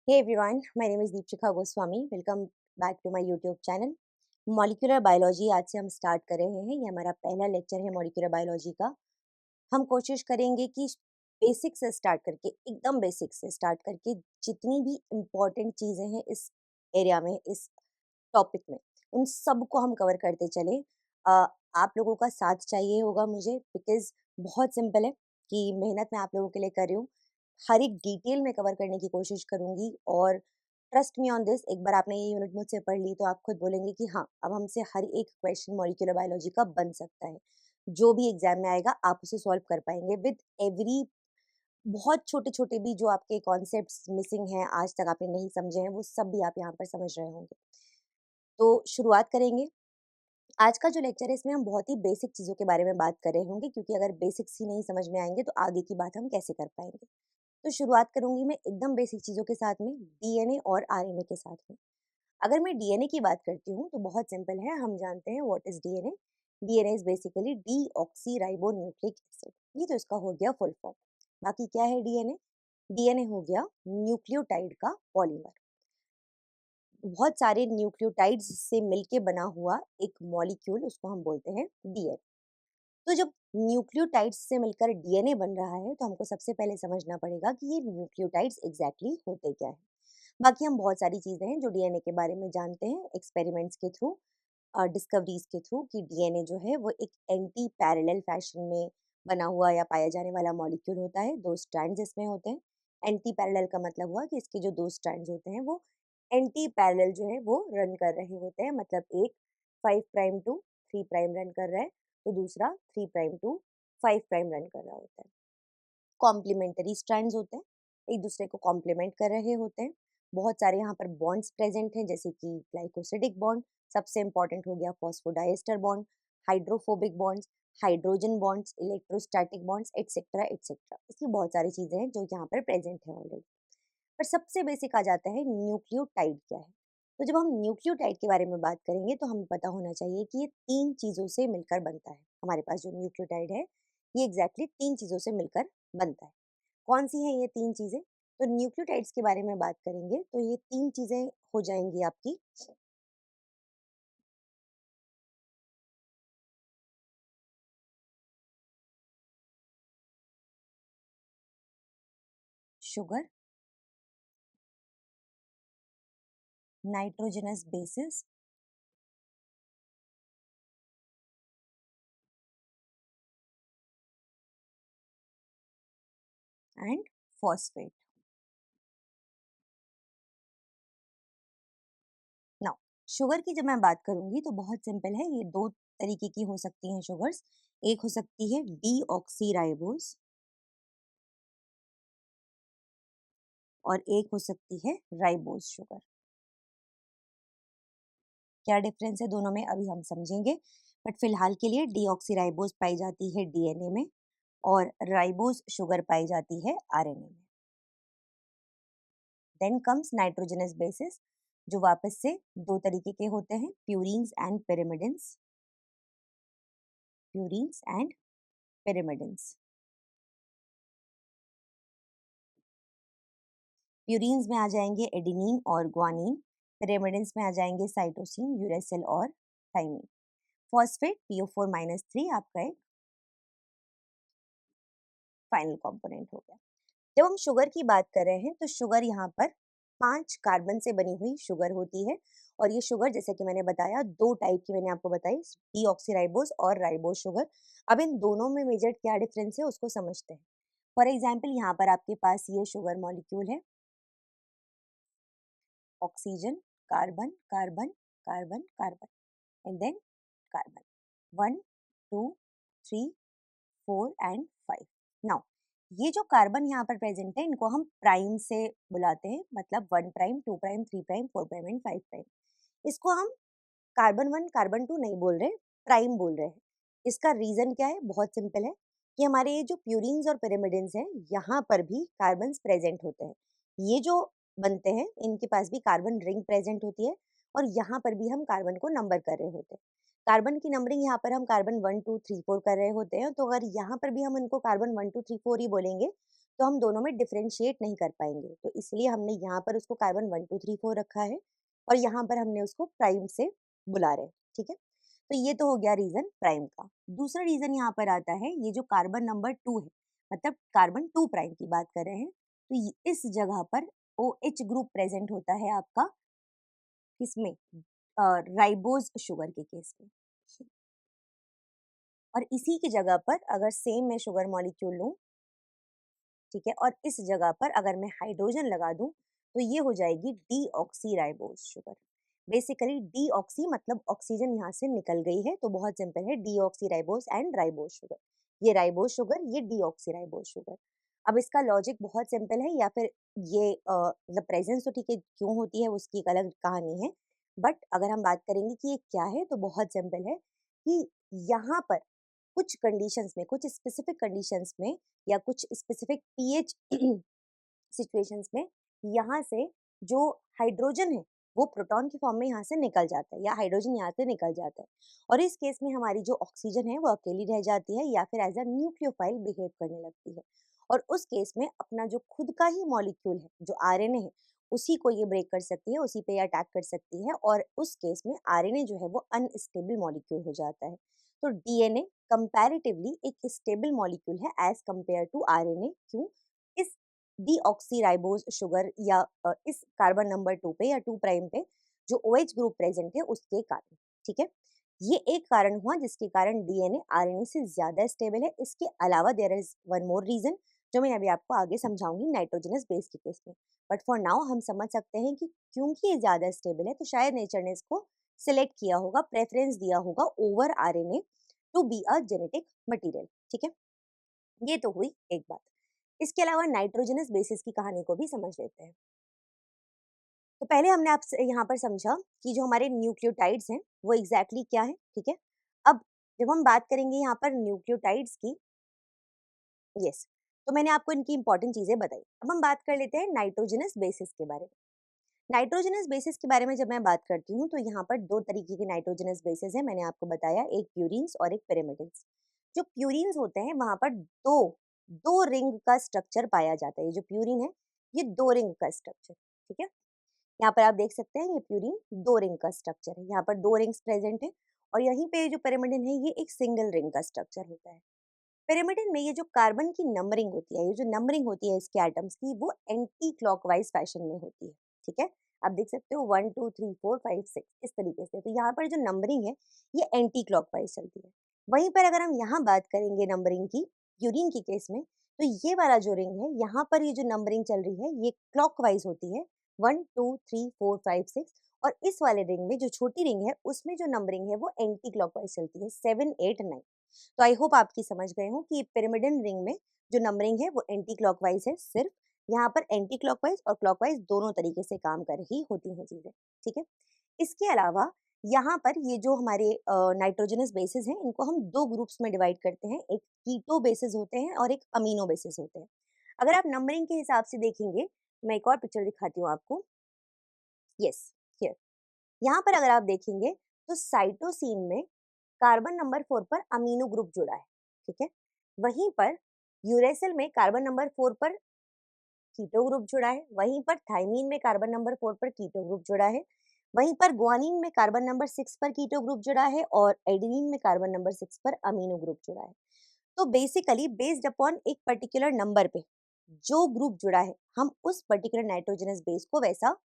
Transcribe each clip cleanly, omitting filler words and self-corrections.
Hey everyone, my name is Deepshikha Goswami. Welcome back to my YouTube channel. Molecular biology आज से हम start कर रहे हैं। ये हमारा पहला लेक्चर है मॉलिक्यूलर बायोलॉजी का। हम कोशिश करेंगे कि बेसिक से स्टार्ट करके एकदम बेसिक से स्टार्ट करके जितनी भी इम्पोर्टेंट चीज़ें हैं इस एरिया में, इस टॉपिक में, उन सबको हम कवर करते चले। आप लोगों का साथ चाहिए होगा मुझे, बिकॉज बहुत सिंपल है कि मेहनत मैं आप लोगों के लिए कर रही हूँ। हर एक डिटेल में कवर करने की कोशिश करूंगी और ट्रस्ट मी ऑन दिस, एक बार आपने ये यूनिट मुझसे पढ़ ली तो आप खुद बोलेंगे कि हाँ, अब हमसे हर एक क्वेश्चन मॉलिक्यूलर बायोलॉजी का बन सकता है। जो भी एग्जाम में आएगा आप उसे सॉल्व कर पाएंगे विद एवरी। बहुत छोटे छोटे भी जो आपके कॉन्सेप्ट्स मिसिंग हैं, आज तक आपने नहीं समझे हैं, वो सब भी आप यहाँ पर समझ रहे होंगे। तो शुरुआत करेंगे। आज का जो लेक्चर है इसमें हम बहुत ही बेसिक चीज़ों के बारे में बात कर रहे होंगे, क्योंकि अगर बेसिक्स ही नहीं समझ में आएंगे तो आगे की बात हम कैसे कर पाएंगे। तो शुरुआत करूंगी मैं एकदम बेसिक चीज़ों के साथ में, डीएनए और आरएनए के साथ में। अगर मैं डीएनए की बात करती हूँ तो बहुत सिंपल है, हम जानते हैं what is DNA. DNA is basically deoxy ribo nucleic acid. ये तो इसका हो गया फुल फॉर्म। बाकी क्या है डीएनए? डीएनए हो गया न्यूक्लियोटाइड का पॉलीमर। बहुत सारे न्यूक्लियोटाइड्स से मिलके बना हुआ एक मॉलिक्यूल, उसको हम बोलते हैं डीएनए। तो जब न्यूक्लियोटाइड्स से मिलकर डीएनए बन रहा है तो हमको सबसे पहले समझना पड़ेगा कि ये न्यूक्लियोटाइड्स एग्जैक्टली होते क्या है। बाकी हम बहुत सारी चीज़ें हैं जो डीएनए के बारे में जानते हैं एक्सपेरिमेंट्स के थ्रू, डिस्कवरीज के थ्रू, कि डीएनए जो है वो एक एंटी पैरेलल फैशन में बना हुआ या पाया जाने वाला मॉलिक्यूल होता है। दो स्ट्रैंड्स इसमें होते हैं। एंटी पैरेलल का मतलब हुआ कि इसके जो दो स्ट्रैंड्स होते हैं वो एंटी पैरेलल जो है वो रन कर रहे होते हैं। मतलब एक 5' टू 3' रन कर रहा है, तो दूसरा 3' टू 5' रन कर रहा होता है। कॉम्प्लीमेंटरी स्ट्रैंड्स होते हैं, एक दूसरे को कॉम्प्लीमेंट कर रहे होते हैं। बहुत सारे यहाँ पर बॉन्ड्स प्रेजेंट हैं, जैसे कि ग्लाइकोसिडिक बॉन्ड, सबसे इंपॉर्टेंट हो गया phosphodiester bond, hydrophobic bonds, hydrogen bonds, electrostatic bonds, etcetera etcetera. इसकी बहुत सारी चीजें हैं जो यहाँ पर प्रेजेंट है ऑलरेडी। पर सबसे बेसिक आ जाता है न्यूक्लियोटाइड क्या है। तो जब हम न्यूक्लियोटाइड के बारे में बात करेंगे तो हमें पता होना चाहिए कि ये तीन चीजों से मिलकर बनता है। हमारे पास जो न्यूक्लियोटाइड है ये एग्जैक्टली तीन चीजों से मिलकर बनता है। कौन सी हैं ये तीन चीजें? तो न्यूक्लियोटाइड्स के बारे में बात करेंगे तो ये तीन चीजें हो जाएंगी आपकी। Sugar, nitrogenous bases and phosphate. Now, sugar की जब मैं बात करूंगी तो बहुत सिंपल है, ये दो तरीके की हो सकती हैं शुगर्स। एक हो सकती है डीऑक्सीराइबोस और एक हो सकती है राइबोस शुगर। क्या डिफरेंस है दोनों में अभी हम समझेंगे, बट फिलहाल के लिए डीऑक्सीराइबोस पाई जाती है डीएनए में और राइबोस शुगर पाई जाती है आरएनए में। देन कम्स नाइट्रोजनस बेसिस, जो वापस से दो तरीके के होते हैं, purines and pyrimidines. Purines and pyrimidines. Purines में आ जाएंगे एडेनिन और ग्वानिन। पिरिमिडिन्स में आ जाएंगे साइटोसिन, यूरेसिल और थाइमिन। फॉस्फेट PO4-3 आपका एक फाइनल कंपोनेंट हो गया। जब हम शुगर की बात कर रहे हैं तो शुगर यहाँ पर 5 कार्बन से बनी हुई शुगर होती है। और ये शुगर, जैसे कि मैंने बताया, दो टाइप की मैंने आपको बताई, डीऑक्सीराइबोस और राइबोस शुगर। अब इन दोनों में मेजर क्या डिफरेंस है उसको समझते हैं। फॉर एग्जाम्पल, यहाँ पर आपके पास ये शुगर मॉलिक्यूल है, oxygen, carbon carbon carbon carbon and then carbon, 1 2 3 4 and 5। Now, ये जो कार्बन यहाँ पर प्रेजेंट है इनको हम प्राइम से बुलाते हैं, मतलब 1', 2', 3', 4' एंड 5'। इसको हम कार्बन 1 कार्बन 2 नहीं बोल रहे, प्राइम बोल रहे हैं। इसका रीजन क्या है? बहुत सिंपल है कि हमारे ये जो प्यूरिन्स और पिरिमिडिन्स हैं यहाँ पर भी कार्बन प्रेजेंट होते हैं। ये जो बनते हैं इनके पास भी कार्बन रिंग प्रेजेंट होती है और यहाँ पर भी हम कार्बन को नंबर कर रहे होते हैं। कार्बन की नंबरिंग यहाँ पर हम कार्बन 1 2 3 4 कर रहे होते हैं, तो अगर यहाँ पर भी हम इनको कार्बन 1 2 3 4 ही बोलेंगे तो हम दोनों में डिफरेंशिएट नहीं कर पाएंगे, तो इसलिए हमने यहाँ पर उसको कार्बन 1 2 3 4 रखा है और यहाँ पर हमने उसको प्राइम से बुला रहे हैं। ठीक है, तो ये तो हो गया रीजन प्राइम का। दूसरा रीजन यहाँ पर आता है, ये जो कार्बन नंबर 2 है, मतलब कार्बन 2 प्राइम की बात कर रहे हैं, तो इस जगह पर OH ग्रुप प्रेजेंट होता है आपका किसमें, राइबोज शुगर के केस में। और इसी की जगह पर अगर सेम मैं शुगर मॉलिक्यूल लूं, ठीक है, और इस जगह पर अगर मैं हाइड्रोजन लगा दूं, तो ये हो जाएगी deoxy ribose sugar. Basically deoxy मतलब ऑक्सीजन यहाँ से निकल गई है, तो बहुत सिंपल है, deoxy ribose and ribose sugar. ये राइबोज शुगर, ये डीऑक्सी राइबोज शुगर। अब इसका लॉजिक बहुत सिंपल है, या फिर ये मतलब प्रेजेंस तो ठीक है क्यों होती है उसकी एक अलग कहानी है, बट अगर हम बात करेंगे कि ये क्या है, तो बहुत सिंपल है कि यहाँ पर कुछ कंडीशंस में, कुछ स्पेसिफिक कंडीशंस में, या कुछ स्पेसिफिक पीएच सिचुएशंस में, यहाँ से जो हाइड्रोजन है वो प्रोटॉन के फॉर्म में यहाँ से निकल जाता है, या हाइड्रोजन यहाँ से निकल जाता है, और इस केस में हमारी जो ऑक्सीजन है वो अकेली रह जाती है, या फिर एज अ न्यूक्लियोफाइल बिहेव करने लगती है। और उस केस में अपना जो खुद का ही मॉलिक्यूल है, जो आरएनए है, उसी को ये ब्रेक कर सकती है, उसी पे अटैक कर सकती है, और उस केस में आरएनए जो है वो अनस्टेबल मॉलिक्यूल हो जाता है। तो डीएनए कंपैरेटिवली एक स्टेबल मॉलिक्यूल है एज कंपेयर टू आरएनए। क्यों? इस डीऑक्सीराइबोज शुगर या इस कार्बन नंबर 2 पे या 2 प्राइम पे जो OH ग्रुप प्रेजेंट है उसके कारण। ठीक है, ये एक कारण हुआ जिसके कारण डीएनए आरएनए से ज्यादा स्टेबल है। इसके अलावा there is one more reason जो मैं अभी आपको आगे समझाऊंगी नाइट्रोजनस बेस के केस में, बट फॉर नाउ हम समझ सकते हैं कि क्योंकि ये ज्यादा स्टेबल है, तो शायद नेचर ने इसको सिलेक्ट किया होगा, प्रेफरेंस दिया होगा over RNA to be a genetic material. ठीक है, ये तो हुई एक बात। इसके अलावा नाइट्रोजनस बेसिस की कहानी को भी समझ लेते हैं। तो पहले हमने आपसे यहाँ पर समझा कि जो हमारे न्यूक्लियोटाइड्स हैं वो एग्जैक्टली क्या है। ठीक है, अब जब हम बात करेंगे यहाँ पर न्यूक्लियोटाइड्स की, यस, तो मैंने आपको इनकी इंपॉर्टेंट चीजें बताई। अब हम बात कर लेते हैं नाइट्रोजनस बेसिस के बारे में। नाइट्रोजनस बेसिस के बारे में जब मैं बात करती हूँ, तो यहाँ पर दो तरीके के नाइट्रोजनस बेसिस है, मैंने आपको बताया, एक प्यूरिन्स और एक पिरिमिडिन्स। जो प्यूरिन्स होते हैं वहां पर दो दो रिंग का स्ट्रक्चर पाया जाता है। ये जो प्यूरिन है ये दो रिंग का स्ट्रक्चर, ठीक है, यहाँ पर आप देख सकते हैं ये प्यूरिन दो रिंग का स्ट्रक्चर है, यहाँ पर दो रिंग्स प्रेजेंट है, और यहीं पे जो पिरिमिडिन है ये एक सिंगल रिंग का स्ट्रक्चर होता है। पिरामिड में ये जो कार्बन की नंबरिंग होती है, ये जो नंबरिंग होती है इसके एटम्स की, वो एंटी क्लॉकवाइज फैशन में होती है। ठीक है, आप देख सकते हो 1 2 3 4 5 6 इस तरीके से। तो यहाँ पर जो नंबरिंग है ये एंटी क्लॉकवाइज चलती है। वहीं पर अगर हम यहाँ बात करेंगे नंबरिंग की, यूरिन की केस में, तो ये वाला जो रिंग है यहाँ पर ये जो नंबरिंग चल रही है ये क्लॉकवाइज होती है, 1 2 3 4 5 6। और इस वाले रिंग में जो छोटी रिंग है उसमें जो नंबरिंग है वो एंटी क्लॉकवाइज चलती है, 7 8 9। तो आई होप आपकी समझ गए हो कि पिरामिडल रिंग में जो नंबरिंग है वो एंटी क्लॉकवाइज है सिर्फ। यहाँ पर एंटी क्लॉकवाइज और क्लॉकवाइज दोनों तरीके से काम कर रही होती हैं चीजें। ठीक है, इसके अलावा यहाँ पर ये जो हमारे नाइट्रोजनस बेसिस हैं इनको हम दो ग्रुप्स में डिवाइड करते हैं, एक कीटो बेसिस होते हैं और एक अमीनो बेसिस होते हैं। अगर आप नंबरिंग के हिसाब से देखेंगे, मैं एक और पिक्चर दिखाती हूँ आपको। यस, हियर, यहाँ पर अगर आप देखेंगे तो साइटोसिन में कार्बन नंबर 4 पर अमीनो ग्रुप जुड़ा है। ठीक है, वहीं पर यूरेसिल में कार्बन नंबर 4 पर कीटो ग्रुप जुड़ा है, वहीं पर थाइमीन में कार्बन नंबर 4 पर कीटो ग्रुप जुड़ा है, वहीं पर ग्वानिन में कार्बन नंबर 6 पर कीटो ग्रुप जुड़ा है, और एडेनिन में कार्बन नंबर 6 पर अमीनो ग्रुप जुड़ा है। तो बेसिकली बेस्ड अपॉन एक पर्टिकुलर नंबर पे जो ग्रुप जुड़ा है, हम उस पर्टिकुलर नाइट्रोजनस बेस को वैसा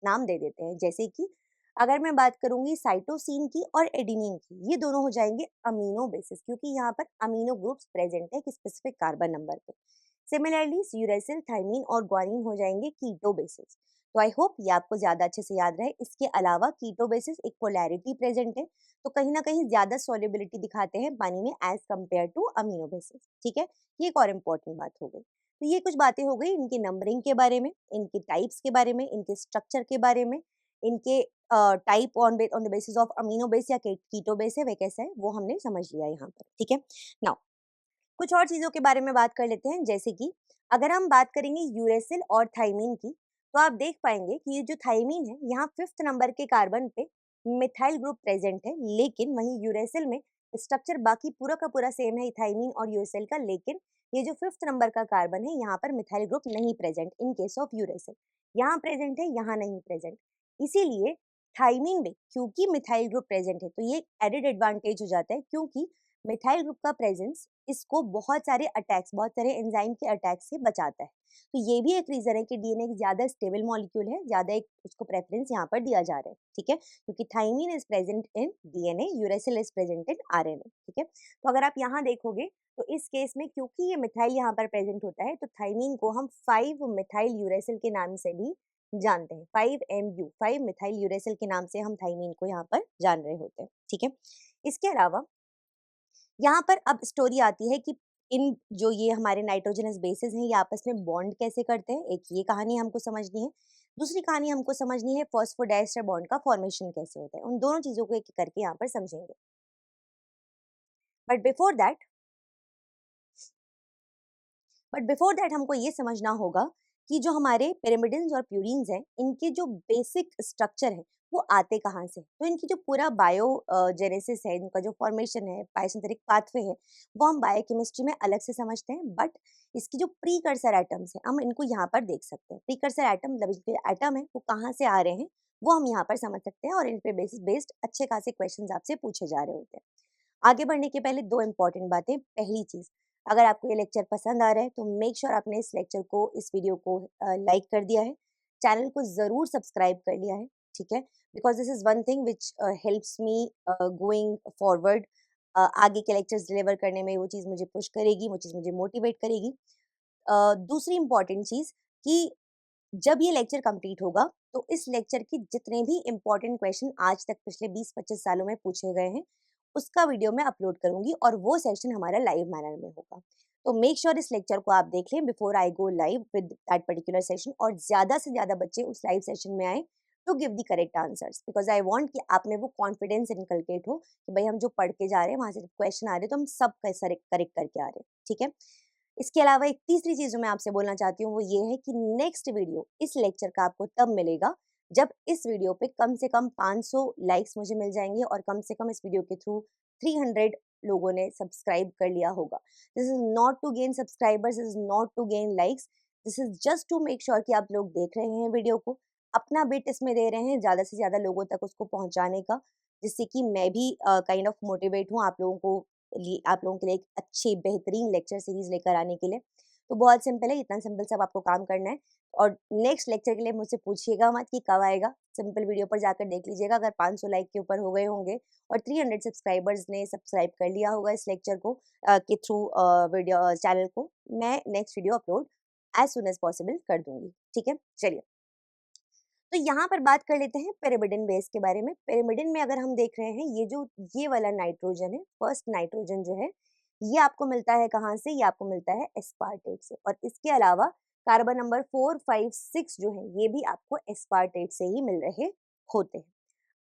नाम दे देते हैं। जैसे कि अगर मैं बात करूंगी साइटोसिन की और एडेनिन की, ये दोनों हो जाएंगे अमीनो बेसिस, क्योंकि यहाँ पर अमीनो ग्रुप्स प्रेजेंट है एक स्पेसिफिक कार्बन नंबर पे। सिमिलरली यूरेसिल, थाइमीन और ग्वानिन हो जाएंगे कीटो बेसिस। तो आई होप ये आपको ज्यादा अच्छे से याद रहे। इसके अलावा कीटो बेसिस एक पोलैरिटी प्रेजेंट है, तो कहीं ना कहीं ज्यादा सॉल्युबिलिटी दिखाते हैं पानी में as compare to amino bases. ठीक है, ये एक और इम्पोर्टेंट बात हो गई। तो ये कुछ बातें हो गई इनकी नंबरिंग के बारे में, इनके टाइप्स के बारे में, इनके स्ट्रक्चर के बारे में, इनके type on the basis of amino base या कीटो बेस है वे कैसा है वो हमने समझ लिया यहाँ पर। ठीक है, नाउ कुछ और चीजों के बारे में बात कर लेते हैं। जैसे कि अगर हम बात करेंगे यूरेसिल और थाइमीन की, तो आप देख पाएंगे कि ये जो थाइमीन है यहाँ 5th नंबर के कार्बन पे मिथाइल ग्रुप प्रेजेंट है, लेकिन वहीं यूरेसिल में स्ट्रक्चर बाकी पूरा का पूरा सेम है इथाइमीन और यूरेसिल का, लेकिन ये जो 5th नंबर का कार्बन है यहाँ पर मिथाइल ग्रुप नहीं present in case of uracil, यहाँ प्रेजेंट है, यहाँ नहीं प्रेजेंट। इसीलिए थाइमीन में क्योंकि मिथाइल ग्रुप प्रेजेंट है तो ये एडेड एडवांटेज हो जाता है, क्योंकि मिथाइल ग्रुप का प्रेजेंस इसको बहुत सारे अटैक्स, बहुत सारे एंजाइम के अटैक से बचाता है। तो ये भी एक रीजन है कि डीएनए एक ज्यादा स्टेबल मॉलिक्यूल है, ज्यादा एक उसको प्रेफरेंस यहाँ पर दिया जा रहा है, ठीक है, क्योंकि thymine is present in DNA, uracil is present in RNA, ठीक है। तो अगर आप यहाँ देखोगे तो इस केस में क्योंकि ये मिथाइल यहाँ पर प्रेजेंट होता है तो थाइमीन को हम 5 मिथाइल यूरेसिल के नाम से भी जानते हैं, 5MU, 5 मिथाइल यूरेसिल के नाम से हम थाइमीन को यहाँ पर जान रहे होते हैं, ठीक है। इसके अलावा यहाँ पर अब स्टोरी आती है कि इन जो ये हमारे नाइट्रोजनस बेसेस हैं ये आपस में बॉन्ड कैसे करते हैं, एक ये कहानी हमको समझनी है। दूसरी कहानी हमको समझनी है फॉस्फोडाइस्टर बॉन्ड का फॉर्मेशन कैसे होता है। उन दोनों चीजों को एक एक करके यहाँ पर समझेंगे। बट बिफोर दैट हमको ये समझना होगा कि जो हमारे पिरामिडिन्स और प्यूरिन्स हैं इनके जो बेसिक स्ट्रक्चर है वो आते कहाँ से। तो इनकी जो पूरा बायो जेनेसिस है, इनका जो फॉर्मेशन है, बायोसिंथेटिक पाथवे है, वो हम बायोकेमिस्ट्री में अलग से समझते हैं। बट इसकी जो प्रीकर्सर एटम्स है हम इनको यहाँ पर देख सकते हैं। प्रीकर्सर एटम मतलब जो एटम है वो कहाँ से आ रहे हैं वो हम यहाँ पर समझ सकते हैं, और इन पे बेसिस बेस्ड अच्छे खासे क्वेश्चन आपसे पूछे जा रहे होते हैं। आगे बढ़ने के पहले दो इंपॉर्टेंट बातें। पहली चीज, अगर आपको ये लेक्चर पसंद आ रहा है तो मेक श्योर आपने इस लेक्चर को, इस वीडियो को लाइक कर दिया है, चैनल को जरूर सब्सक्राइब कर लिया है, ठीक है, because this is one thing which helps me going forward. आगे के लेक्चर्स डिलीवर करने में वो चीज़ मुझे पुश करेगी, वो चीज़ मुझे मोटिवेट करेगी। दूसरी इंपॉर्टेंट चीज़ कि जब ये लेक्चर कंप्लीट होगा तो इस लेक्चर की जितने भी इंपॉर्टेंट क्वेश्चन आज तक पिछले 20-25 सालों में पूछे गए हैं उसका वीडियो मैं अपलोड करूंगी, और वो सेशन हमारा लाइव मैनर में होगा। तो मेक श्योर इस लेक्चर को आप देख लें before I go live with that particular session, और ज्यादा से ज्यादा बच्चे उस लाइव सेशन में आए to give the correct answers, because I want कि आप में वो कॉन्फिडेंस इनकलकेट हो कि भाई हम जो पढ़ के जा रहे हैं वहां से क्वेश्चन आ रहे हैं तो हम सब करेक्ट करके आ रहे हैं, ठीक है। इसके अलावा एक तीसरी चीज जो मैं आपसे बोलना चाहती हूँ वो ये है कि नेक्स्ट वीडियो इस लेक्चर का आपको तब मिलेगा जब इस वीडियो पे कम से कम 500 लाइक्स मुझे मिल जाएंगे, और कम से कम इस वीडियो के थ्रू 300 लोगों ने सब्सक्राइब कर लिया होगा। This is not to gain subscribers, this is not to gain likes, this is just to make sure कि आप लोग देख रहे हैं वीडियो को, अपना बिट इसमें दे रहे हैं ज्यादा से ज्यादा लोगों तक उसको पहुंचाने का, जिससे कि मैं भी काइंड ऑफ मोटिवेट हूँ आप लोगों के लिए एक अच्छी बेहतरीन लेक्चर सीरीज लेकर आने के लिए। तो बहुत सिंपल है, इतना सिंपल सब आपको काम करना है। और नेक्स्ट लेक्चर के लिए मुझसे पूछिएगा मत कि कब आएगा, सिंपल वीडियो पर जाकर देख लीजिएगा। अगर 500 लाइक के ऊपर हो गए होंगे और 300 सब्सक्राइबर्स ने सब्सक्राइब कर लिया होगा इस लेक्चर को के थ्रू वीडियो चैनल को, मैं next video upload as soon as possible कर दूंगी, ठीक है। चलिए, तो यहाँ पर बात कर लेते हैं पिरिमिडिन बेस के बारे में। पिरिमिडिन में अगर हम देख रहे हैं ये वाला नाइट्रोजन है, फर्स्ट नाइट्रोजन जो है ये आपको मिलता है कहाँ से, ये आपको मिलता है एस्पार्टेट से, और इसके अलावा कार्बन नंबर 4, 5, 6 जो है ये भी आपको एस्पार्टेट से ही मिल रहे होते हैं।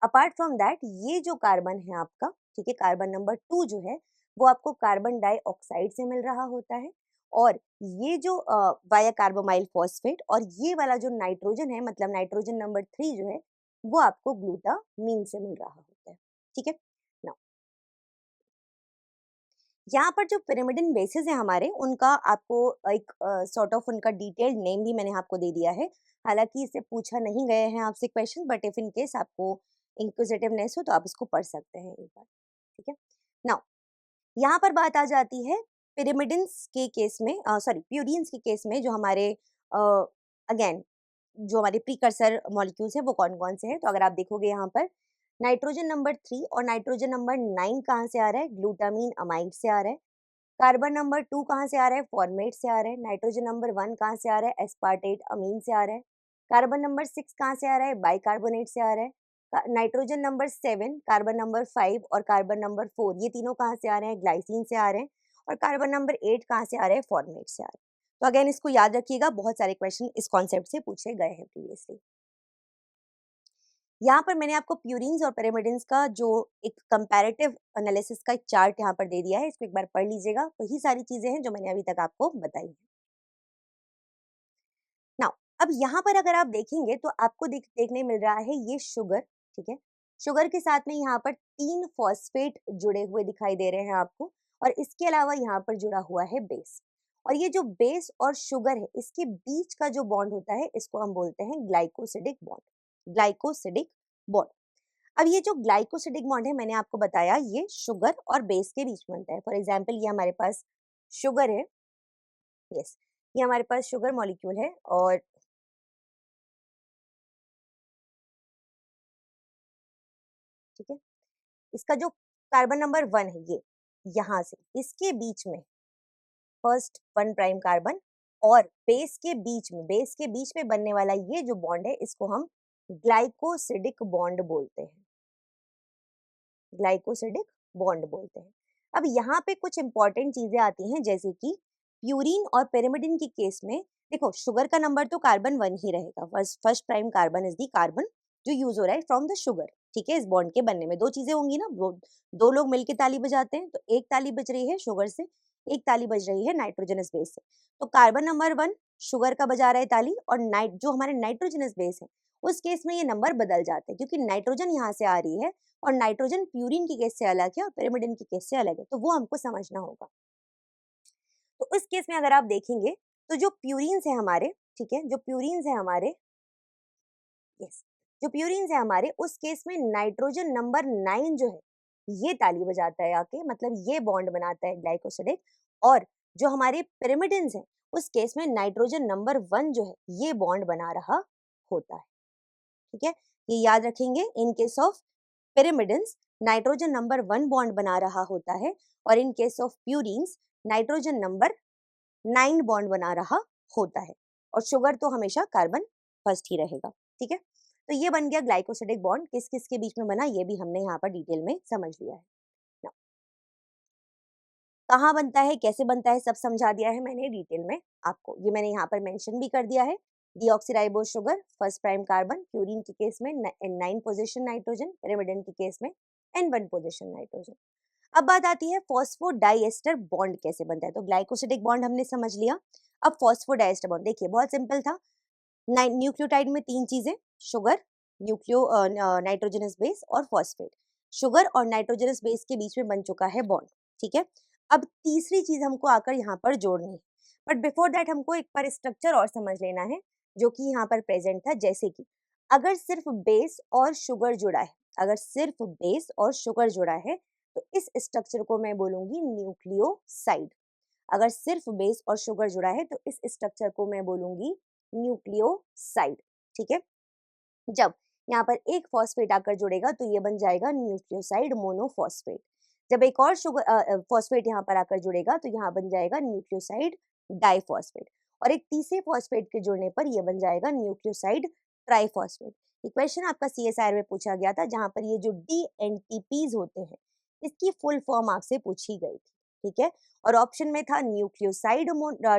अपार्ट फ्रॉम दैट ये जो कार्बन है आपका, ठीक है, कार्बन नंबर 2 जो है वो आपको कार्बन डाइऑक्साइड से मिल रहा होता है, और ये जो वाया कार्बोमाइल फॉस्फेट और ये वाला जो नाइट्रोजन है मतलब नाइट्रोजन नंबर 3 जो है वो आपको ग्लूटामीन से मिल रहा होता है, ठीक है। नाउ यहाँ पर जो पिरामिडन बेसिस है हमारे, उनका आपको एक सॉर्ट ऑफ उनका डिटेल्ड नेम भी मैंने आपको दे दिया है। हालांकि इससे पूछा नहीं गए हैं आपसे question, but if in case आपको इंक्विजिटिवनेस हो तो आप इसको पढ़ सकते हैं एक बार, ठीक है। नाउ यहाँ पर बात आ जाती है पिरामिडिन्स के केस में, सॉरी प्यूरिन्स के केस में, जो हमारे अगेन जो हमारे प्रीकर्सर मॉलिक्यूल्स हैं वो कौन कौन से हैं। तो अगर आप देखोगे यहाँ पर नाइट्रोजन नंबर 3 और नाइट्रोजन नंबर 9 कहाँ से आ रहा है, ग्लूटामीन अमाइड से आ रहा है। कार्बन नंबर 2 कहाँ से आ रहा है, फॉर्मेट से आ रहा है। नाइट्रोजन नंबर 1 कहाँ से आ रहा है, एस्पार्टेट अमीन से आ रहा है। कार्बन नंबर 6 कहाँ से आ रहा है, बाइकार्बोनेट से आ रहा है। नाइट्रोजन नंबर 7, कार्बन नंबर 5 और कार्बन नंबर 4 ये तीनों कहाँ से आ रहे हैं, ग्लाइसिन से आ रहे हैं। और कार्बन नंबर 8 कहाँ से आ रहे हैं, फॉर्मेट से आ रहे हैं। तो अगेन इसको याद रखिएगा, बहुत सारे क्वेश्चन इस कॉन्सेप्ट से पूछे गए हैं प्रीवियसली। यहाँ पर मैंने आपको प्यूरिन्स और पिरामिडिन्स का जो एक कंपैरेटिव एनालिसिस का एक चार्ट यहाँ पर दे दिया है, इसको एक बार पढ़ लीजिएगा। वही सारी चीजें हैं जो मैंने अभी तक आपको बताई है। नाउ अब यहाँ पर अगर आप देखेंगे तो आपको देखने मिल रहा है ये शुगर, ठीक है। शुगर के साथ में यहाँ पर 3 फॉस्फेट जुड़े हुए दिखाई दे रहे हैं आपको, और इसके अलावा यहाँ पर जुड़ा हुआ है बेस। और ये जो बेस और शुगर है, इसके बीच का जो बॉन्ड होता है, इसको हम बोलते हैं ग्लाइकोसिडिक बॉन्ड। Glycosidic bond. अब ये जो ग्लाइकोसिडिक बॉन्ड है, मैंने आपको बताया ये शुगर और बेस के बीच में बनता है। फॉर एग्जाम्पल ये हमारे पास शुगर है, यस, ये हमारे पास शुगर मॉलिक्यूल है, और ठीक है, इसका जो कार्बन नंबर 1 है, ये यहाँ से इसके बीच में फर्स्ट 1 प्राइम कार्बन और बेस के बीच में बनने वाला ये जो बॉन्ड है, इसको हम ग्लाइकोसिडिक बॉन्ड बोलते हैं। ग्लाइकोसिडिक बॉन्ड बोलते हैं। अब यहाँ पे कुछ इंपॉर्टेंट चीजें आती हैं, जैसे कि प्यूरिन और pyrimidine के केस में देखो, शुगर का नंबर तो कार्बन 1 ही रहेगा। First prime carbon is the carbon जो यूज हो रहा है फ्रॉम द शुगर। ठीक है, इस बॉन्ड के बनने में दो चीजें होंगी ना, दो लोग मिलके ताली बजाते हैं, तो एक ताली बज रही है शुगर से, एक ताली बज रही है नाइट्रोजनस बेस से। तो कार्बन नंबर 1 शुगर का बजा रहा है ताली, और जो हमारे नाइट्रोजनस बेस है, उस केस में ये नंबर बदल जाते हैं, क्योंकि नाइट्रोजन यहाँ से आ रही है और नाइट्रोजन प्यूरिन की केस से अलग है और pyrimidine की केस से अलग है, तो वो हमको समझना होगा। तो इस केस में अगर आप देखेंगे, तो जो प्यूरिन्स है हमारे, ठीक है, जो प्यूरिन्स है हमारे, यस, जो प्यूरिन्स है हमारे, उस केस में नाइट्रोजन नंबर 9 जो है, ये ताली बजाता है आके, मतलब ये बॉन्ड बनाता है ग्लाइकोसिडिक। और जो हमारे pyrimidines है, उस केस में नाइट्रोजन नंबर 1 जो है, ये बॉन्ड बना रहा होता है। ठीक है, ये याद रखेंगे, in case of pyrimidines nitrogen number 1 bond बना रहा होता है, और in case of purines nitrogen number 9 bond बना रहा होता है, और शुगर तो हमेशा कार्बन फर्स्ट ही रहेगा। ठीक है, तो ये बन गया ग्लाइकोसिडिक बॉन्ड, किस किस के बीच में बना, ये भी हमने यहाँ पर डिटेल में समझ लिया है। Now, कहाँ बनता है, कैसे बनता है, सब समझा दिया है मैंने डिटेल में आपको। ये मैंने यहाँ पर मेंशन भी कर दिया है। Deoxyribose sugar, first prime carbon, purine के केस में N9 पोजीशन नाइट्रोजन, pyrimidine के केस में N1 पोजीशन नाइट्रोजन। अब बात आती है फॉस्फोडाइएस्टर बॉन्ड कैसे बनता है। तो ग्लाइकोसिडिक बॉन्ड हमने समझ लिया, अब फॉस्फोडाइएस्टर बॉन्ड देखिए बहुत सिंपल था। न्यूक्लियोटाइड में 3 चीजें, शुगर, नाइट्रोजनस बेस और फॉस्फेट। शुगर और नाइट्रोजनस बेस के बीच में बन चुका है बॉन्ड। ठीक है, अब तीसरी चीज हमको आकर यहाँ पर जोड़नी है, बट बिफोर दैट हमको एक बार स्ट्रक्चर और समझ लेना है जो कि यहाँ पर प्रेजेंट था। जैसे कि अगर सिर्फ बेस और शुगर जुड़ा है, अगर सिर्फ बेस और शुगर जुड़ा है, तो इस स्ट्रक्चर को मैं बोलूंगी न्यूक्लियोसाइड। अगर सिर्फ बेस और शुगर जुड़ा है, तो इस स्ट्रक्चर को मैं बोलूंगी न्यूक्लियोसाइड। ठीक है, जब यहाँ पर एक फॉस्फेट आकर जुड़ेगा, तो ये बन जाएगा न्यूक्लियोसाइड मोनोफॉस्फेट। जब एक और शुगर फॉस्फेट यहाँ पर आकर जुड़ेगा, तो यहाँ बन जाएगा न्यूक्लियोसाइड डाइफॉस्फेट, और एक तीसरे फॉस्फेट के जुड़ने पर यह बन जाएगा न्यूक्लियोसाइड ट्राइफॉस्फेट। ये क्वेश्चन आपका CSIR में पूछा गया था, जहां पर ये जो DNTPs होते हैं, इसकी फुल फॉर्म आपसे पूछी गई थी। ठीक है, और ऑप्शन में था न्यूक्लियोसाइड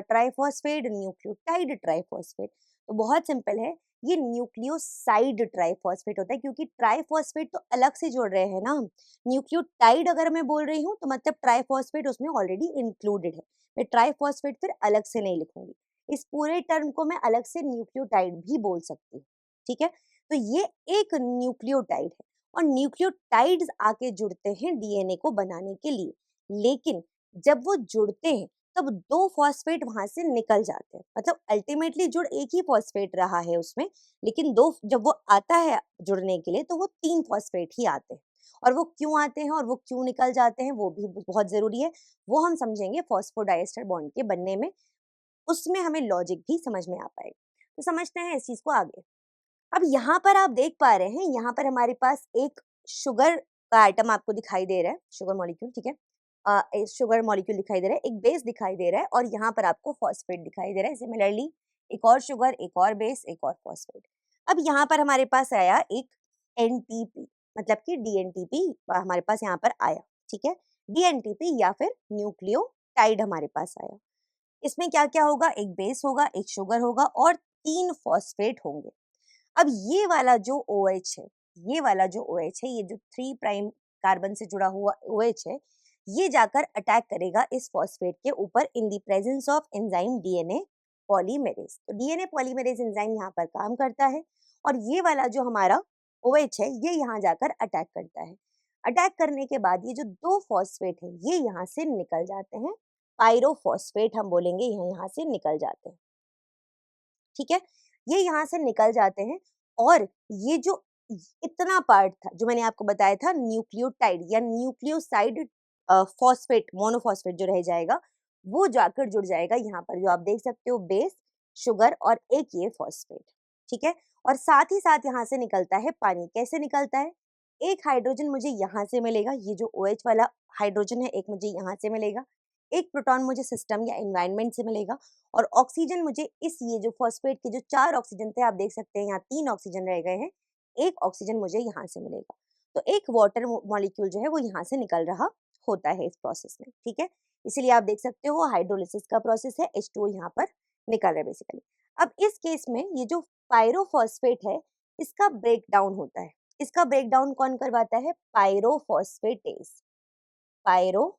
ट्राइफॉस्फेट, न्यूक्लियोटाइड ट्राइफॉस्फेट। तो बहुत सिंपल है, ये न्यूक्लियोसाइड ट्राइफॉस्फेट होता है, क्योंकि ट्राइफॉस्फेट तो अलग से जोड़ रहे हैं ना हम। न्यूक्लियोटाइड अगर मैं बोल रही हूँ, तो मतलब ट्राइफॉस्फेट उसमें ऑलरेडी इंक्लूडेड है। मैं ट्राइफॉस्फेट फिर अलग से नहीं लिखूंगी, इस पूरे टर्म को मैं अलग से न्यूक्लियोटाइड भी बोल सकती हूँ। ठीक है, तो ये एक न्यूक्लियोटाइड है, और न्यूक्लियोटाइड्स आके जुड़ते हैं DNA को बनाने के लिए। लेकिन जब वो जुड़ते हैं, तब 2 फॉस्फेट वहां से निकल जाते हैं, मतलब अल्टीमेटली जुड़ एक ही फॉस्फेट रहा है उसमें, लेकिन दो जब वो आता है जुड़ने के लिए, तो वो 3 फॉस्फेट ही आते हैं। और वो क्यों आते हैं और वो क्यों निकल जाते हैं, वो भी बहुत जरूरी है, वो हम समझेंगे फॉस्फोडाइएस्टर बॉन्ड के बनने में। उसमें हमें लॉजिक भी समझ में आ पाएगा। तो समझते हैं इस चीज को आगे। अब यहाँ पर आप देख पा रहे हैं, यहाँ पर हमारे पास एक शुगर का आइटम आपको दिखाई दे रहा है, शुगर मॉलिक्यूल। ठीक है, शुगर मॉलिक्यूल दिखाई दे रहा है, एक बेस दिखाई दे रहा है, और यहाँ पर आपको फॉस्फेट दिखाई दे रहा है। सिमिलरली एक और शुगर, एक और बेस, एक और फॉस्फेट। अब यहाँ पर हमारे पास आया एक NTP, मतलब कि DNTP हमारे पास यहाँ पर आया। ठीक है, DNTP या फिर न्यूक्लियोटाइड हमारे पास आया। इसमें क्या क्या होगा, एक बेस होगा, एक शुगर होगा, और 3 फॉस्फेट होंगे। अब ये वाला जो OH है, ये वाला जो OH है, ये जो 3 प्राइम कार्बन से जुड़ा हुआ OH है, ये जाकर अटैक करेगा इस फॉस्फेट के ऊपर in the presence of enzyme DNA polymerase. तो DNA पॉलीमेरेज एंजाइम यहाँ पर काम करता है, और ये वाला जो हमारा OH है ये यहाँ जाकर अटैक करता है। अटैक करने के बाद ये जो 2 फॉस्फेट है ये यहाँ से निकल जाते हैं, पायरोफॉस्फेट हम बोलेंगे, यहाँ से निकल जाते हैं, ठीक है। ये यहाँ से निकल जाते हैं और ये जो इतना पार्ट था जो मैंने आपको बताया था न्यूक्लियोटाइड या न्यूक्लियोसाइड फॉस्फेट मोनोफॉस्फेट जो रह जाएगा वो जाकर जुड़ जाएगा यहाँ पर, जो आप देख सकते हो बेस, शुगर और एक ये फॉस्फेट, ठीक है। और साथ ही साथ यहाँ से निकलता है पानी। कैसे निकलता है? एक हाइड्रोजन मुझे यहाँ से मिलेगा, ये जो OH वाला हाइड्रोजन है एक मुझे यहाँ से मिलेगा, एक प्रोटॉन मुझे सिस्टम या एनवायरनमेंट से मिलेगा और ऑक्सीजन मुझे इस ये जो फॉस्फेट के जो 4 ऑक्सीजन थे आप देख सकते हैं यहाँ 3 ऑक्सीजन रह गए हैं, एक ऑक्सीजन मुझे यहाँ से मिलेगा। तो एक वाटर मॉलिक्यूल जो है वो यहाँ से निकल रहा होता है इस प्रोसेस में, ठीक है। इसीलिए आप देख सकते हो हाइड्रोलिसिस का प्रोसेस है, H2O यहाँ पर निकल रहा है बेसिकली। अब इस केस में ये जो पायरोफॉस्फेट है इसका ब्रेक डाउन होता है। इसका ब्रेक डाउन कौन करवाता है? पायरोफॉस्फेटेज। पायरोफॉस्फेटेज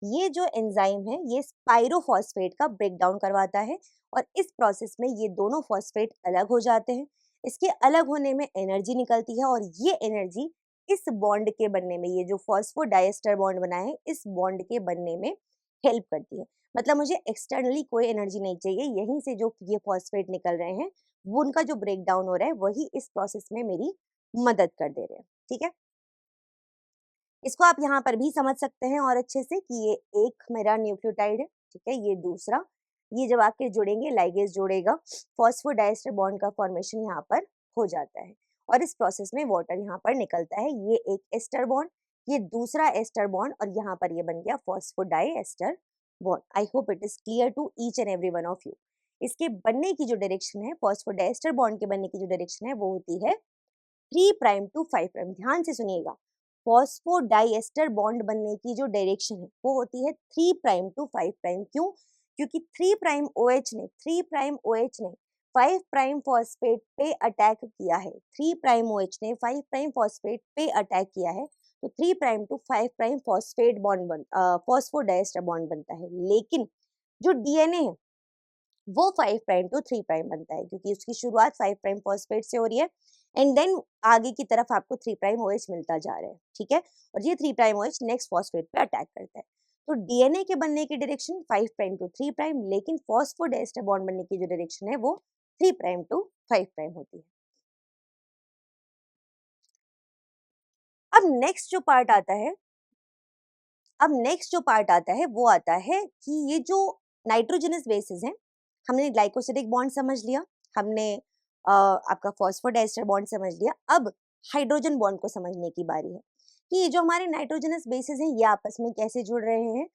ये जो एंजाइम है ये पायरोफॉस्फेट का ब्रेक डाउन करवाता है और इस प्रोसेस में ये दोनों फॉस्फेट अलग हो जाते हैं। इसके अलग होने में एनर्जी निकलती है और ये एनर्जी इस बॉन्ड के बनने में, ये जो फॉस्फोडाइएस्टर बॉन्ड बना है इस बॉन्ड के बनने में हेल्प करती है। मतलब मुझे एक्सटर्नली कोई एनर्जी नहीं चाहिए, यहीं से जो ये फॉस्फेट निकल रहे हैं वो उनका जो ब्रेक डाउन हो रहा है वही इस प्रोसेस में मेरी मदद कर दे रहे हैं, ठीक है। इसको आप यहाँ पर भी समझ सकते हैं और अच्छे से कि ये एक मेरा न्यूक्लियोटाइड है, ठीक है, ये दूसरा, ये जब आके जुड़ेंगे लाइगेज जोड़ेगा, फॉस्फोडाइएस्टर बॉन्ड का फॉर्मेशन यहाँ पर हो जाता है और इस प्रोसेस में वाटर यहाँ पर निकलता है। ये एक एस्टर बॉन्ड, ये दूसरा एस्टर बॉन्ड और यहाँ पर ये बन गया phosphodiester bond. I hope it is clear to each and every one of you. इसके बनने की जो डायरेक्शन है, फॉस्फोडाइएस्टर बॉन्ड के बनने की जो डायरेक्शन है वो होती है 3 प्राइम टू 5 प्राइम। ध्यान से सुनिएगा, फॉस्फोडाइएस्टर बॉन्ड बनने की जो डायरेक्शन है वो होती है 3 प्राइम टू 5 प्राइम। क्यों? क्योंकि 3 प्राइम OH ने 5 प्राइम फॉस्फेट पे अटैक किया है, 3 प्राइम OH ने 5 प्राइम फॉस्फेट पे अटैक किया है, तो 3 prime to 5 prime phosphate bond phosphodiester bond बनता है। लेकिन जो DNA है वो 5 प्राइम टू 3 प्राइम बनता है क्योंकि उसकी शुरुआत 5 प्राइम फॉस्फेट से हो रही है एंड देन आगे की तरफ आपको 3 प्राइम OH मिलता जा रहा है, ठीक है। और ये 3 प्राइम OH नेक्स्ट फॉस्फेट पे अटैक करता है। तो DNA के बनने की डायरेक्शन 5 प्राइम टू 3 प्राइम, लेकिन फॉस्फोडाइएस्टर बॉन्ड बनने की जो डायरेक्शन है वो 3 प्राइम टू 5 प्राइम होती है। अब नेक्स्ट जो पार्ट आता है वो आता है कि ये जो नाइट्रोजनस बेसिस हैं, हमने ग्लाइकोसिडिक बॉन्ड समझ लिया, हमने आपका फॉस्फोडाइएस्टर बॉन्ड समझ लिया। अब हाइड्रोजन बॉन्ड को समझने की बारी है कि ये जो हमारे नाइट्रोजनस बेसिस हैं ये आपस में कैसे जुड़ रहे हैं।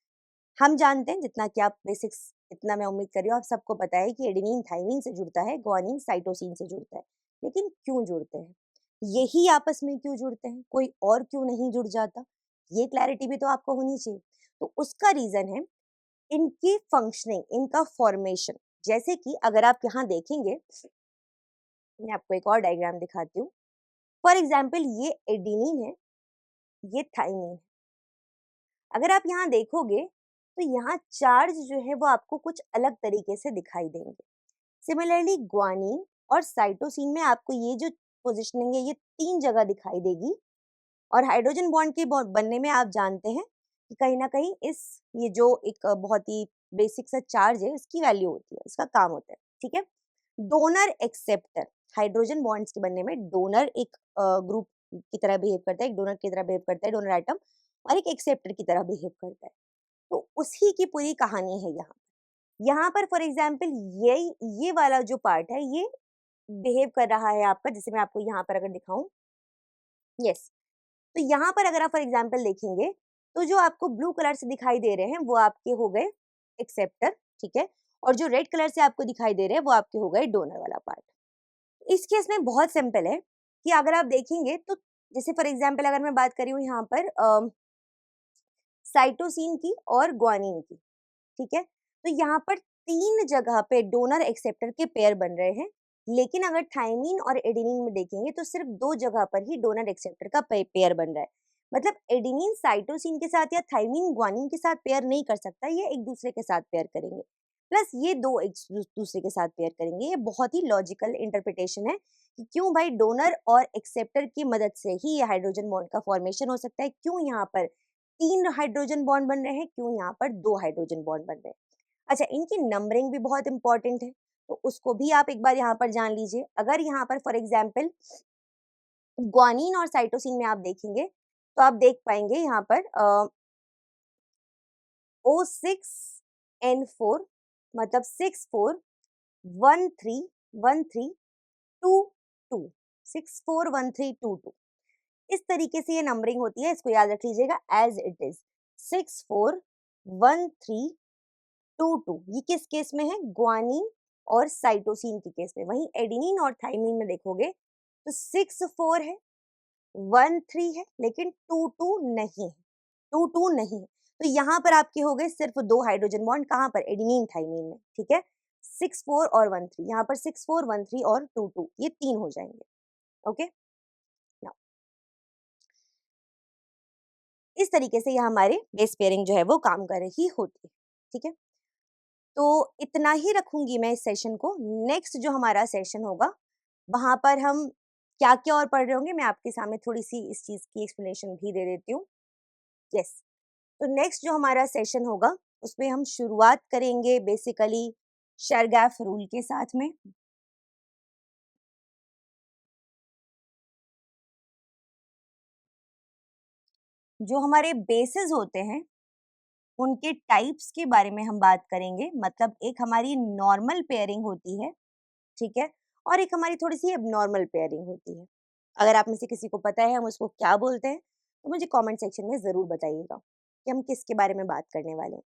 हम जानते हैं, जितना कि आप बेसिक्स, इतना मैं उम्मीद कर रही हूँ आप सबको पता है कि एडेनिन थाइमिन से जुड़ता है, ग्वानिन साइटोसिन से जुड़ता है। लेकिन क्यों जुड़ते हैं, यही आपस में क्यों जुड़ते हैं, कोई और क्यों नहीं जुड़ जाता, ये क्लैरिटी भी तो आपको होनी चाहिए। तो उसका रीजन है इनकी फंक्शनिंग, इनका फॉर्मेशन। जैसे कि अगर आप यहाँ देखेंगे, मैं आपको एक और डायग्राम दिखाती हूँ। फॉर एग्जाम्पल ये एडेनिन है, ये थाइमिन है। अगर आप यहाँ देखोगे तो यहाँ चार्ज जो है वो आपको कुछ अलग तरीके से दिखाई देंगे। सिमिलरली ग्वानिन और साइटोसिन में आपको ये जो पोजिशनिंग है ये 3 जगह दिखाई देगी और हाइड्रोजन बॉन्ड के बनने में आप जानते हैं कि कहीं ना कहीं इस ये जो एक बहुत ही बेसिक सा चार्ज है इसकी वैल्यू होती है, इसका काम होता है, ठीक है। डोनर एक्सेप्टर, हाइड्रोजन बॉन्ड्स के बनने में डोनर एक ग्रुप की तरह बिहेव करता है, एक डोनर की तरह बिहेव करता है, डोनर एटम, और एक एक्सेप्टर की तरह बिहेव करता है। तो उसी की पूरी कहानी है यहाँ पर फॉर एग्जाम्पल ये वाला जो पार्ट है ये बिहेव कर रहा है आपका, जैसे मैं आपको यहाँ पर अगर दिखाऊं, यस, तो यहाँ पर अगर आप फॉर एग्जाम्पल देखेंगे तो जो आपको ब्लू कलर से दिखाई दे रहे हैं वो आपके हो गए एक्सेप्टर, ठीक है, और जो रेड कलर से आपको दिखाई दे रहे हैं वो आपके हो गए डोनर वाला पार्ट। इस केस में बहुत सिंपल है कि अगर आप देखेंगे तो जैसे फॉर एग्जाम्पल अगर मैं बात करी हूँ यहाँ पर साइटोसिन की और ग्वानिन की, ठीक है, तो यहाँ पर 3 जगह पे डोनर एक्सेप्टर के पेयर बन रहे हैं। लेकिन अगर थाइमिन और एडेनिन में देखेंगे तो सिर्फ 2 जगह पर ही डोनर एक्सेप्टर का पेयर बन रहा है। मतलब एडेनिन साइटोसिन के साथ या थाइमिन ग्वानिन के साथ पेयर नहीं कर सकता, ये एक दूसरे के साथ पेयर करेंगे। प्लस ये दो एक दूसरे के साथ पेयर करेंगे। ये बहुत ही लॉजिकल इंटरप्रिटेशन है कि क्यों भाई डोनर और एक्सेप्टर की मदद से ही ये हाइड्रोजन बॉन्ड का फॉर्मेशन हो सकता है, क्यों यहाँ पर 3 हाइड्रोजन बॉन्ड बन रहे हैं, क्यों यहाँ पर 2 हाइड्रोजन बॉन्ड बन रहे हैं। अच्छा, इनकी नंबरिंग भी बहुत इंपॉर्टेंट है, तो उसको भी आप एक बार यहाँ पर जान लीजिए। अगर यहाँ पर फॉर एग्जाम्पल ग्वानिन और साइटोसिन में आप देखेंगे तो आप देख पाएंगे यहाँ पर O6N4 मतलब 64131322 641322। इस तरीके से ये नंबरिंग होती है, इसको याद रख लीजिएगा एज इट इज 641322। ये किस केस में है? ग्वानिन और साइटोसिन के केस में। वहीं एडेनिन और थाइमिन में देखोगे तो 64 है, 13 है, लेकिन 22 नहीं है, 22 नहीं है। तो यहाँ पर आपके हो गए सिर्फ 2 हाइड्रोजन बॉन्ड, कहाँ पर? एडेनिन थाइमिन में, ठीक है। 64 और 13, यहाँ पर 64 13 और 22, ये 3 हो जाएंगे। ओके, नाउ इस तरीके से यह हमारे बेस पेयरिंग जो है वो काम कर रही होती है, ठीक है। तो इतना ही रखूंगी मैं इस सेशन को। नेक्स्ट जो हमारा सेशन होगा वहां पर हम क्या क्या और पढ़ रहे होंगे, मैं आपके सामने थोड़ी सी इस चीज की एक्सप्लेनेशन भी दे देती हूँ। यस, तो नेक्स्ट जो हमारा सेशन होगा उसमें हम शुरुआत करेंगे बेसिकली शेरगैफ रूल के साथ में। जो हमारे बेसिस होते हैं उनके टाइप्स के बारे में हम बात करेंगे। मतलब एक हमारी नॉर्मल पेयरिंग होती है, ठीक है, और एक हमारी थोड़ी सी एबनॉर्मल पेयरिंग होती है। अगर आप में से किसी को पता है हम उसको क्या बोलते हैं तो मुझे कमेंट सेक्शन में ज़रूर बताइएगा कि हम किसके बारे में बात करने वाले हैं।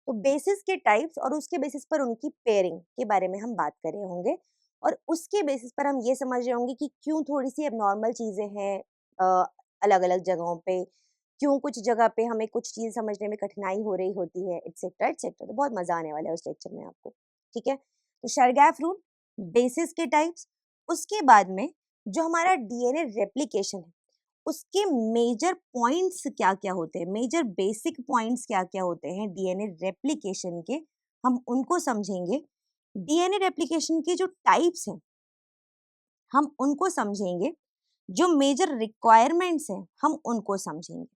तो बेसिस के टाइप्स और उसके बेसिस पर उनकी पेयरिंग के बारे में हम बात कर रहे होंगे, और उसके बेसिस पर हम ये समझ रहे होंगे कि क्यों थोड़ी सी एबनॉर्मल चीज़ें हैं अलग अलग जगहों पे, क्यों कुछ जगह पे हमें कुछ चीज़ समझने में कठिनाई हो रही होती है, एटसेट्रा एटसेट्रा। तो बहुत मज़ा आने वाला है उस लेक्चर में आपको, ठीक है। तो शेरगैफ रूल, बेसिस के टाइप्स, उसके बाद में जो हमारा डीएनए रेप्लिकेशन है उसके मेजर पॉइंट्स क्या-क्या होते हैं, मेजर बेसिक पॉइंट्स क्या-क्या होते हैं डीएनए रेप्लिकेशन के, हम उनको समझेंगे। डीएनए रेप्लिकेशन के जो टाइप्स हैं हम उनको समझेंगे, जो मेजर रिक्वायरमेंट्स हैं हम उनको समझेंगे।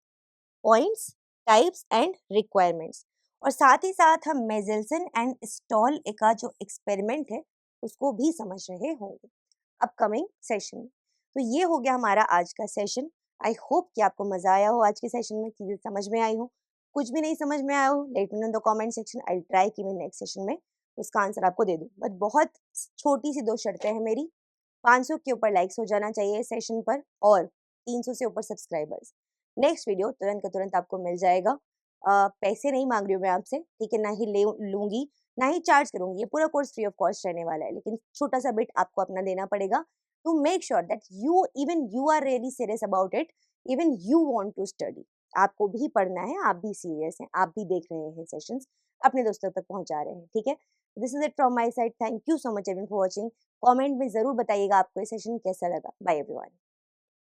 पॉइंट्स, टाइप्स एंड रिक्वायरमेंट्स, और साथ ही साथ हम मेजेल्सन एंड स्टॉल का जो एक्सपेरिमेंट है उसको भी समझ रहे होंगे अपकमिंग सेशन में। तो ये हो गया हमारा आज का सेशन। आई होप कि आपको मजा आया हो आज के सेशन में, चीजें समझ में आई हो। कुछ भी नहीं समझ में आया हो, let me know in the comment section. I try कि मैं नेक्स्ट सेशन में उसका आंसर आपको दे दूं। बट बहुत छोटी सी 2 शर्तें हैं मेरी। 500 के ऊपर लाइक्स हो जाना चाहिए सेशन पर, और 300 से ऊपर सब्सक्राइबर्स। नेक्स्ट वीडियो तुरंत का तुरंत आपको मिल जाएगा। पैसे नहीं मांग रही हूँ मैं आपसे, ठीक है, ना ही ले लूंगी, ना ही चार्ज करूंगी। ये पूरा कोर्स फ्री ऑफ कॉस्ट रहने वाला है, लेकिन छोटा सा बिट आपको अपना देना पड़ेगा to make sure that you are really serious about it, even you want to study. आपको भी पढ़ना है, आप भी सीरियस हैं, आप भी देख रहे हैं सेशंस, अपने दोस्तों तक पहुंचा रहे हैं, ठीक है। This is it from my side. Thank you so much everyone for watching. Comment में जरूर बताइएगा आपको ये सेशन कैसा लगा। Bye everyone.